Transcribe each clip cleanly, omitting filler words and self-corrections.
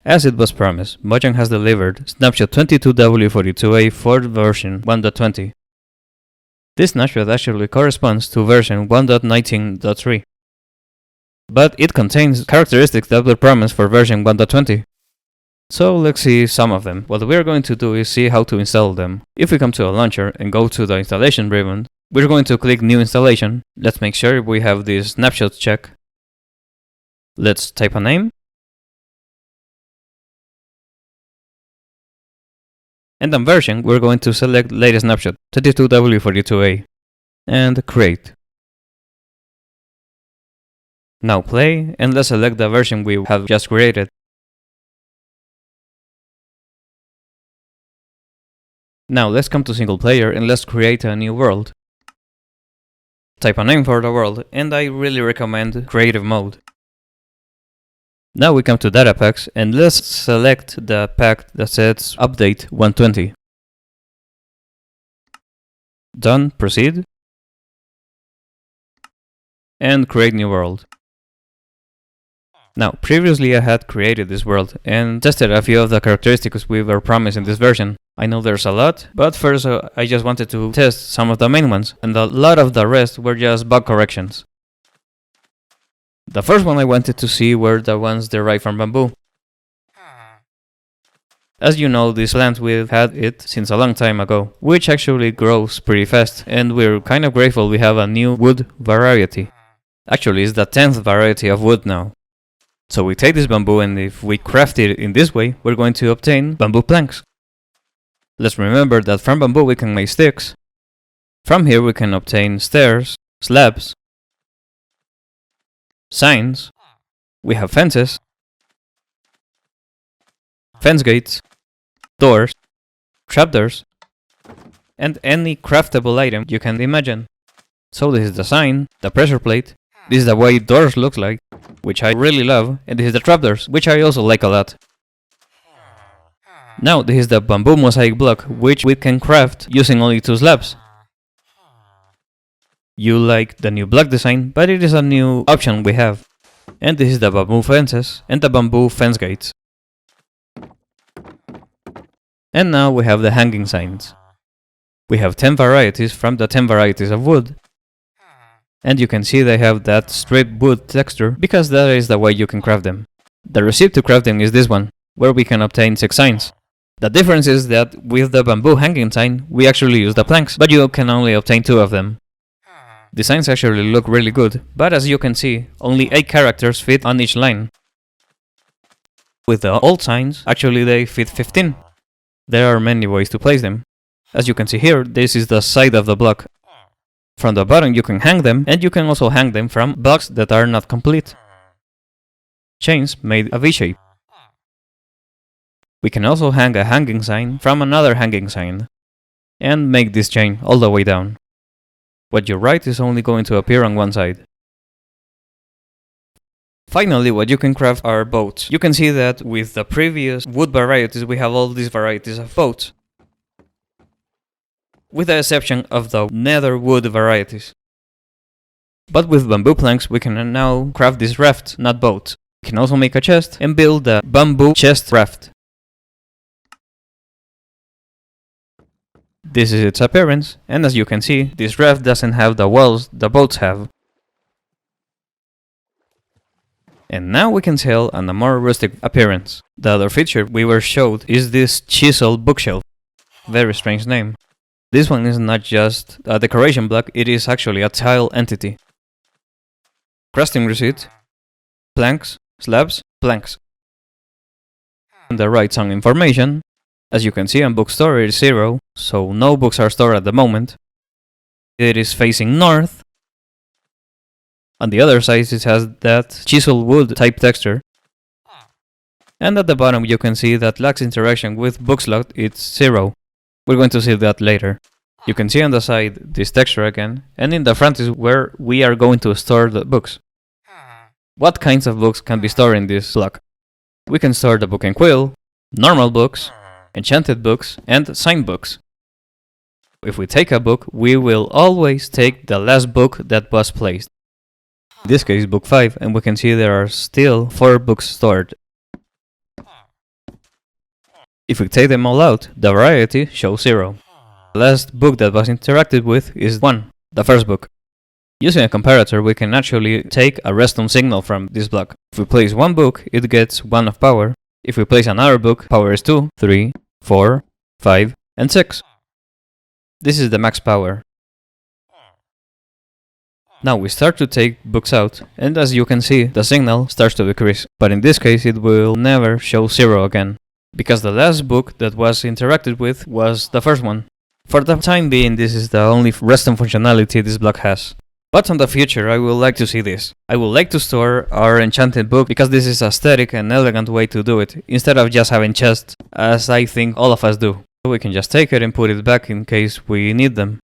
As it was promised, Mojang has delivered Snapshot 22W42A for version 1.20. This snapshot actually corresponds to version 1.19.3, but it contains characteristics that were promised for version 1.20. So let's see some of them. What we're going to do is see how to install them. If we come to a launcher and go to the installation ribbon, we're going to click New Installation. Let's make sure we have this snapshot check. Let's type a name. And on version, we're going to select latest snapshot, 22W42A, and create. Now play, and let's select the version we have just created. Now let's come to single player and let's create a new world. Type a name for the world, and I really recommend creative mode. Now we come to data packs and let's select the pack that says update 120. Done, proceed, and create new world. Now, previously I had created this world and tested a few of the characteristics we were promised in this version. I know there's a lot, but first I just wanted to test some of the main ones, and a lot of the rest were just bug corrections. The first one I wanted to see were the ones derived from bamboo. As you know, this plant we've had it since a long time ago, which actually grows pretty fast, and we're kind of grateful we have a new wood variety. Actually, it's the 10th variety of wood now. So we take this bamboo, and if we craft it in this way, we're going to obtain bamboo planks. Let's remember that from bamboo we can make sticks. From here we can obtain stairs, slabs, signs, we have fences, fence gates, doors, trapdoors, and any craftable item you can imagine. So this is the sign, the pressure plate, this is the way doors look like, which I really love, and this is the trapdoors, which I also like a lot. Now this is the bamboo mosaic block, which we can craft using only 2 slabs. You like the new block design, but it is a new option we have. And this is the bamboo fences and the bamboo fence gates. And now we have the hanging signs. We have 10 varieties from the 10 varieties of wood. And you can see they have that straight wood texture because that is the way you can craft them. The recipe to craft them is this one, where we can obtain 6 signs. The difference is that with the bamboo hanging sign, we actually use the planks, but you can only obtain 2 of them. The signs actually look really good, but as you can see, only 8 characters fit on each line. With the old signs, actually they fit 15. There are many ways to place them. As you can see here, this is the side of the block. From the bottom you can hang them, and you can also hang them from blocks that are not complete. Chains made a V-shape. We can also hang a hanging sign from another hanging sign, and make this chain all the way down. What you write is only going to appear on one side. Finally, what you can craft are boats. You can see that with the previous wood varieties, we have all these varieties of boats, with the exception of the nether wood varieties. But with bamboo planks, we can now craft these rafts, not boats. We can also make a chest and build the bamboo chest raft. This is its appearance, and as you can see, this raft doesn't have the walls the boats have. And now we can sail on a more rustic appearance. The other feature we were showed is this chisel bookshelf. Very strange name. This one is not just a decoration block, it is actually a tile entity. Crafting receipt, planks, slabs, planks. On the right some information. As you can see on bookstore it is 0, so no books are stored at the moment. It is facing north. On the other side it has that chisel wood type texture. And at the bottom you can see that lacks interaction with book slot, it's 0. We're going to see that later. You can see on the side this texture again, and in the front is where we are going to store the books. What kinds of books can be stored in this block? We can store the book and quill, normal books, enchanted books, and signed books. If we take a book, we will always take the last book that was placed. In this case, book 5, and we can see there are still 4 books stored. If we take them all out, the variety shows 0. The last book that was interacted with is 1, the first book. Using a comparator, we can actually take a redstone signal from this block. If we place one book, it gets 1 of power. If we place another book, power is 2, 3, 4, 5, and 6. This is the max power. Now we start to take books out, and as you can see, the signal starts to decrease. But in this case, it will never show 0 again, because the last book that was interacted with was the first one. For the time being, this is the only redstone functionality this block has. But in the future, I would like to see this. I would like to store our enchanted book because this is a aesthetic and elegant way to do it, instead of just having chests, as I think all of us do. We can just take it and put it back in case we need them.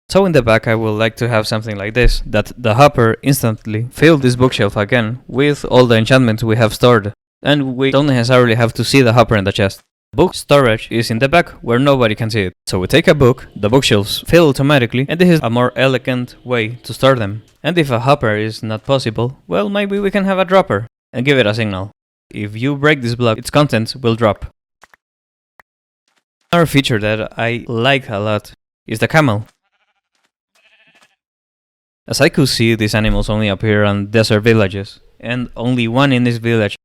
So in the back, I would like to have something like this, that the hopper instantly fills this bookshelf again with all the enchantments we have stored, and we don't necessarily have to see the hopper in the chest. Book storage is in the back where nobody can see it. So we take a book, the bookshelves fill automatically, and this is a more elegant way to store them. And if a hopper is not possible, well, maybe we can have a dropper and give it a signal. If you break this block, its contents will drop. Another feature that I like a lot is the camel. As I could see, these animals only appear on desert villages, and only one in this village.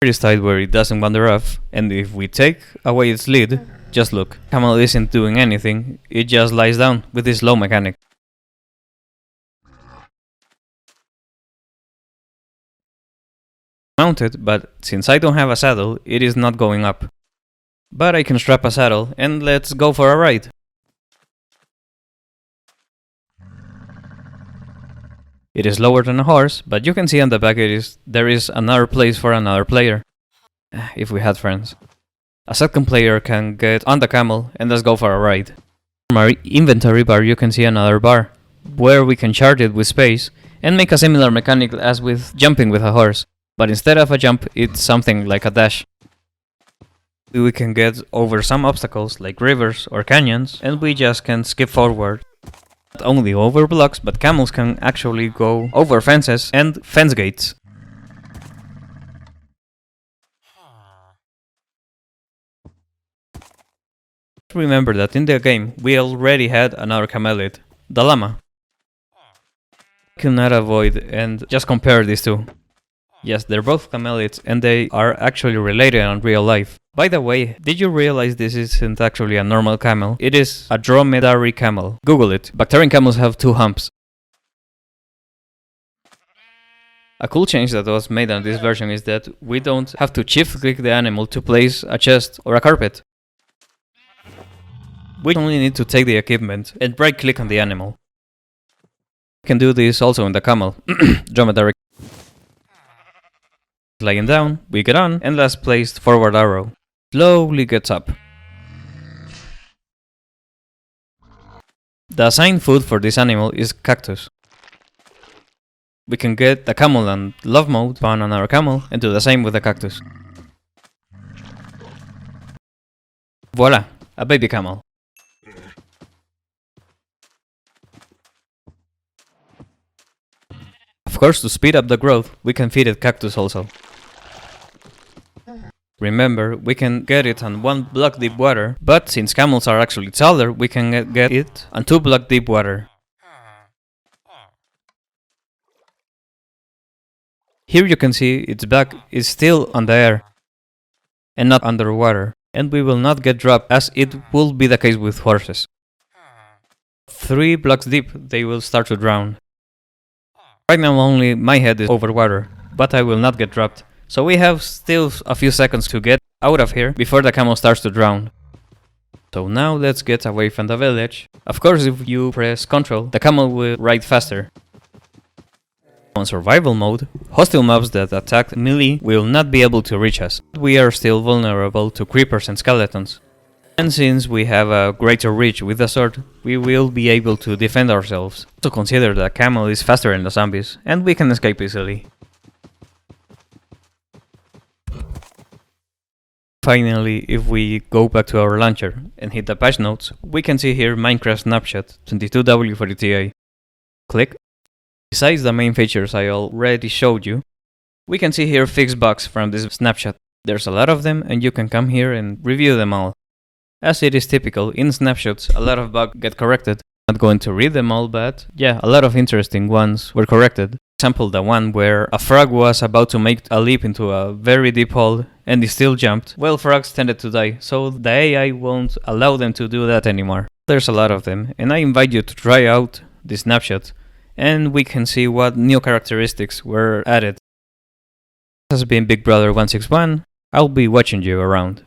It's tight where it doesn't wander off, and if we take away its lead, just look, camel isn't doing anything, it just lies down with this slow mechanic. Mounted, but since I don't have a saddle, it is not going up. But I can strap a saddle and let's go for a ride. It is lower than a horse, but you can see on the back there is another place for another player. If we had friends. A second player can get on the camel and let's go for a ride. From our inventory bar you can see another bar, where we can charge it with space and make a similar mechanic as with jumping with a horse. But instead of a jump, it's something like a dash. We can get over some obstacles like rivers or canyons, and we just can skip forward. Not only over blocks, but camels can actually go over fences and fence gates. Remember that in the game we already had another camelid, the llama. I cannot avoid and just compare these two. Yes, they're both camelids and they are actually related in real life. By the way, did you realize this isn't actually a normal camel? It is a dromedary camel. Google it. Bacterian camels have 2 humps. A cool change that was made on this version is that we don't have to shift click the animal to place a chest or a carpet. We only need to take the equipment and right click on the animal. We can do this also in the camel. Dromedary. Lying down, we get on, and last placed forward arrow. Slowly gets up. The assigned food for this animal is cactus. We can get the camel on love mode, spawn on our camel, and do the same with the cactus. Voila, a baby camel. Of course, to speed up the growth, we can feed it cactus also. Remember, we can get it on 1 block deep water, but since camels are actually taller, we can get it on 2 block deep water. Here you can see its back is still on the air and not underwater, and we will not get dropped as it will be the case with horses. 3 blocks deep, they will start to drown. Right now only my head is over water, but I will not get dropped. So we have still a few seconds to get out of here before the camel starts to drown. So now let's get away from the village. Of course, if you press Ctrl, the camel will ride faster. On survival mode, hostile mobs that attack melee will not be able to reach us. We are still vulnerable to creepers and skeletons. And since we have a greater reach with the sword, we will be able to defend ourselves. Also consider that camel is faster than the zombies, and we can escape easily. Finally, if we go back to our launcher and hit the patch notes, we can see here Minecraft Snapshot 22W40Ti. Click. Besides the main features I already showed you, We can see here fixed bugs from this snapshot. There's a lot of them and you can come here and review them all. As it is typical, in snapshots a lot of bugs get corrected. Not going to read them all, but yeah, a lot of interesting ones were corrected. For example, the one where a frog was about to make a leap into a very deep hole and he still jumped. Well, frogs tended to die, so the AI won't allow them to do that anymore. There's a lot of them, and I invite you to try out this snapshot, and we can see what new characteristics were added. This has been Big Brother 161. I'll be watching you around.